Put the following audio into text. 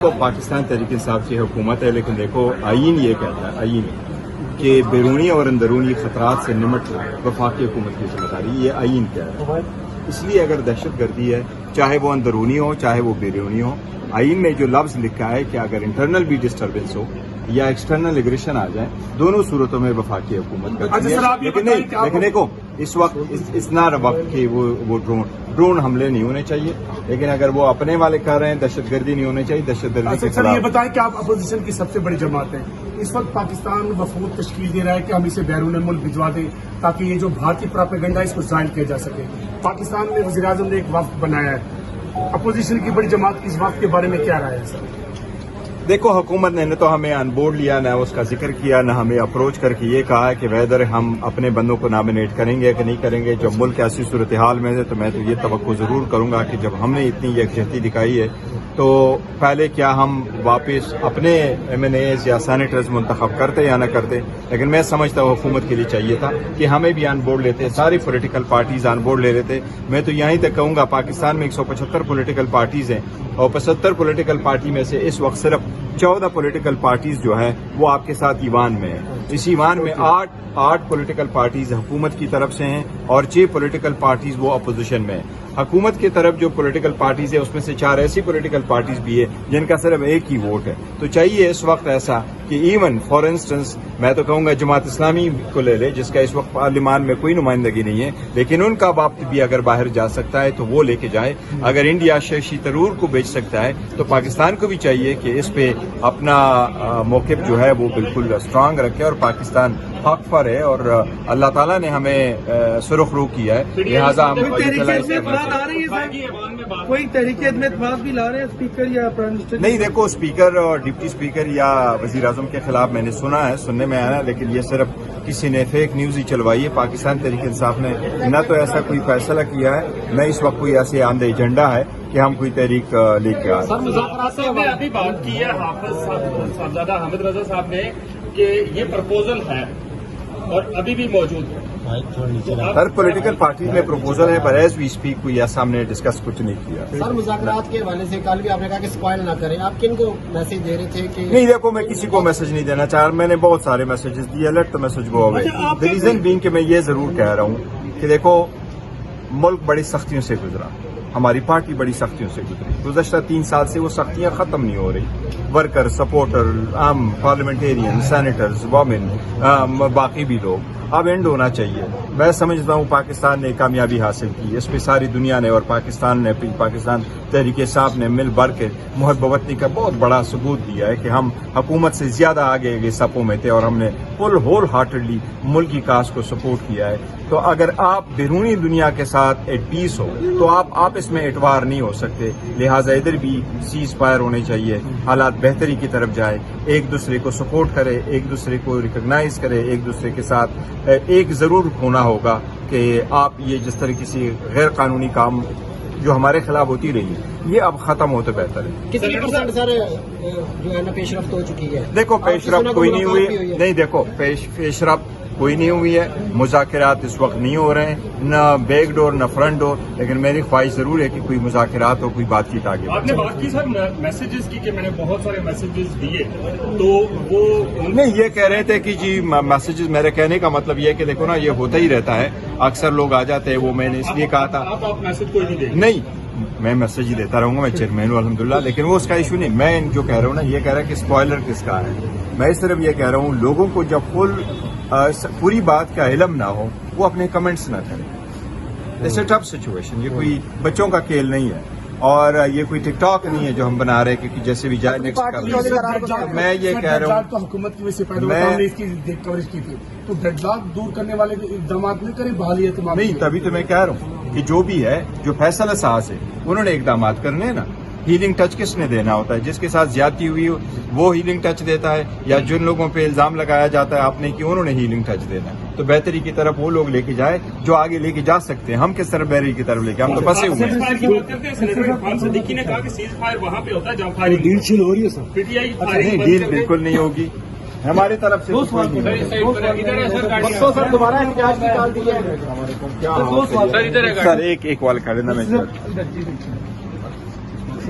تو پاکستان تحریک انصاف کی حکومت ہے، لیکن دیکھو آئین یہ کہتا ہے آئین کہ بیرونی اور اندرونی خطرات سے نمٹنا وفاقی حکومت کی ذمہ داری، یہ آئین کیا ہے۔ اس لیے اگر دہشت گردی ہے، چاہے وہ اندرونی ہو چاہے وہ بیرونی ہو، آئین میں جو لفظ لکھا ہے کہ اگر انٹرنل بھی ڈسٹربنس ہو یا ایکسٹرنل ایگریشن آ جائے، دونوں صورتوں میں وفاقی حکومت کرتی ہے۔ لیکن دیکھو اس وقت اس نہ وقت کہ وہ ڈرون حملے نہیں ہونے چاہیے، لیکن اگر وہ اپنے والے کر رہے ہیں دہشت گردی نہیں ہونے چاہیے، دہشت گردی کے خلاف۔ یہ بتائیں کہ آپ اپوزیشن کی سب سے بڑی جماعت ہے، اس وقت پاکستان وفود تشکیل دے رہا ہے کہ ہم اسے بیرون ملک بھجوا دیں تاکہ یہ جو بھارتی پراپیگنڈا ہے اس کو ظاہر کیا جا سکے۔ پاکستان میں وزیر اعظم نے ایک وفد بنایا ہے، اپوزیشن کی بڑی جماعت کی اس وفد کے بارے میں کیا رائے ہے سر؟ دیکھو حکومت نے نہ تو ہمیں آن بورڈ لیا، نہ اس کا ذکر کیا، نہ ہمیں اپروچ کر کے یہ کہا کہ ویدر ہم اپنے بندوں کو نامینیٹ کریں گے کہ نہیں کریں گے۔ جب ملک ایسی صورتحال میں ہے تو میں تو یہ توقع ضرور کروں گا کہ جب ہم نے اتنی یکجہتی دکھائی ہے تو پہلے کیا ہم واپس اپنے ایم این ایز یا سینیٹرز منتخب کرتے یا نہ کرتے، لیکن میں سمجھتا ہوں حکومت کے لیے چاہیے تھا کہ ہمیں بھی آن بورڈ لیتے، ساری پولیٹیکل پارٹیز آن بورڈ لے لیتے۔ میں تو یہیں تک کہوں گا پاکستان میں 175 پولیٹیکل پارٹیز ہیں اور 75 پولیٹیکل پارٹی میں سے اس وقت صرف 14 پولیٹیکل پارٹیز جو ہیں وہ آپ کے ساتھ ایوان میں ہیں۔ اس ایوان میں 8 پولیٹیکل پارٹیز حکومت کی طرف سے ہیں اور 6 پولیٹیکل پارٹیز وہ اپوزیشن میں ہیں۔ حکومت کی طرف جو پولیٹیکل پارٹیز ہیں اس میں سے 4 ایسی پولیٹیکل پارٹیز بھی ہے جن کا صرف ایک ہی ووٹ ہے۔ تو چاہیے اس وقت ایسا کہ ایون فار انسٹنس میں تو کہوں گا جماعت اسلامی کو لے لے جس کا اس وقت پارلیمان میں کوئی نمائندگی نہیں ہے، لیکن ان کا وفد بھی اگر باہر جا سکتا ہے تو وہ لے کے جائے۔ اگر انڈیا ششی ترور کو بیچ سکتا ہے تو پاکستان کو بھی چاہیے کہ اس پہ اپنا موقف جو ہے وہ بالکل اسٹرانگ رکھے، اور پاکستان حق پر ہے اور اللہ تعالیٰ نے ہمیں سرخ رو کیا ہے، لہٰذا ہم کوئی تحریک اتفاق بھی لا رہے ہیں اسپیکر یا پرائم منسٹر؟ نہیں، دیکھو اسپیکر اور ڈپٹی اسپیکر یا وزیر اعظم کے خلاف میں نے سنا ہے، سننے میں آیا، لیکن یہ صرف کسی نے فیک نیوز ہی چلوائی ہے۔ پاکستان تحریک انصاف نے نہ تو ایسا کوئی فیصلہ کیا ہے، نہ اس وقت کوئی ایسے آمدہ ایجنڈا ہے کہ ہم کوئی تحریک لے کے آئے۔ سر مذاکرات سے میں ابھی بات کی ہے حافظ صاحبزادہ حامد رضا صاحب نے کہ یہ پرپوزل ہے اور ابھی بھی موجود ہے۔ ہر پولیٹیکل پارٹی میں پروپوزل ہے، پر ایز وی اسپیک کوئی ایسا ہم نے ڈسکس کچھ نہیں کیا۔ سر مذاکرات کے حوالے سے کل بھی آپ نے کہا کہ اسپائل نہ کریں، آپ کن کو میسج دے رہے تھے کہ؟ نہیں دیکھو میں کسی کو میسج نہیں دینا چاہ رہا، میں نے بہت سارے میسجز دیے، let the message go away. The reason being کہ میں یہ ضرور کہہ رہا ہوں کہ دیکھو ملک بڑی سختیوں سے گزرا، ہماری پارٹی بڑی سختیوں سے گزری، گزشتہ 3 سال سے وہ سختیاں ختم نہیں ہو رہی۔ ورکر، سپورٹر، عام پارلیمنٹیرین، سینیٹرز، وومن، باقی بھی لوگ، اب اینڈ ہونا چاہیے۔ میں سمجھتا ہوں پاکستان نے کامیابی حاصل کی، اس پہ ساری دنیا نے اور پاکستان تحریک انصاف نے مل بھر کے محب وطنی کا بہت بڑا ثبوت دیا ہے کہ ہم حکومت سے زیادہ آگے سپوں میں تھے اور ہم نے ہول ہارٹڈلی ملک کی کاز کو سپورٹ کیا ہے۔ تو اگر آپ بیرونی دنیا کے ساتھ ایٹ پیس ہو تو آپ اس میں اٹوار نہیں ہو سکتے، لہٰذا ادھر بھی سیز فائر ہونے چاہیے، حالات بہتری کی طرف جائے، ایک دوسرے کو سپورٹ کرے، ایک دوسرے کو ریکگنائز کرے، ایک دوسرے کے ساتھ ایک ضرور ہونا ہوگا کہ آپ یہ جس طرح کسی غیر قانونی کام جو ہمارے خلاف ہوتی رہی یہ اب ختم ہو تو بہتر ہے۔ کتنی پرسنٹ سر جو ہے نا پیش رفت ہو چکی ہے؟ دیکھو پیش رفت کوئی نہیں ہوئی، نہیں دیکھو پیش رفت کوئی نہیں ہوئی ہے، مذاکرات اس وقت نہیں ہو رہے ہیں، نہ بیک ڈور نہ فرنٹ ڈور، لیکن میری خواہش ضرور ہے کہ کوئی مذاکرات ہو، کوئی بات چیت آگے۔ آپ نے بات کی سر میسیجز کی کہ میں نے بہت سارے میسیجز دیے، تو وہ نہیں یہ کہہ رہے تھے کہ جی میسیجز، میرے کہنے کا مطلب یہ ہے کہ دیکھو نا یہ ہوتا ہی رہتا ہے، اکثر لوگ آ جاتے ہیں، وہ میں نے اس لیے کہا تھا آپ میسج کوئی نہیں دیں گے؟ نہیں، میں میسج ہی دیتا رہوں گا، میں چیئرمین ہوں الحمدللہ، لیکن وہ اس کا ایشو نہیں۔ میں جو کہہ رہا ہوں نا یہ کہہ رہا ہے کہ اسپوائلر کس کا ہے، میں صرف یہ کہہ رہا ہوں لوگوں کو جب پوری بات کا علم نہ ہو وہ اپنے کمنٹس نہ کریں۔ اٹس اے ٹف سچویشن، یہ کوئی بچوں کا کھیل نہیں ہے اور یہ کوئی ٹک ٹاک نہیں ہے جو ہم بنا رہے کہ جیسے بھی جائے نیکسٹ کر۔ میں یہ کہہ رہا ہوں تو حکومت کی وجہ سے پیدا ہوا، ہم نے اس کی کوریج کی تھی، تو ڈیڈ لاک دور کرنے والے اقدامات نہیں کریں، بحالی اعتماد نہیں، تبھی تو میں کہہ رہا ہوں کہ جو بھی ہے جو فیصلہ ساز ہے انہوں نے اقدامات کرنے ہیں نا۔ ہیلنگ ٹچ کس نے دینا ہوتا ہے؟ جس کے ساتھ زیادتی ہوئی ہو وہ ہیلنگ ٹچ دیتا ہے، یا جن لوگوں پہ الزام لگایا جاتا ہے آپ نے کہ انہوں نے ہیلنگ ٹچ دینا ہے۔ تو بہتری کی طرف وہ لوگ لے کے جائے جو آگے لے کے جا سکتے ہیں، ہم کس طرح بہتری کی طرف لے کے، ہم تو پھنسے ہوئے ہیں۔ سینیٹر عرفان صدیقی نے کہا کہ سیز فائر وہاں پہ ہوتا ہے جہاں فائرنگ ڈیل شیل ہو رہی ہے سر۔ پی ٹی آئی نہیں، ڈیل بالکل نہیں ہوگی ہماری طرف سے، کوئی نہیں سر دوبارہ احتجاج نکال دیا ہے۔ سر ایک وال کھڑے نا میں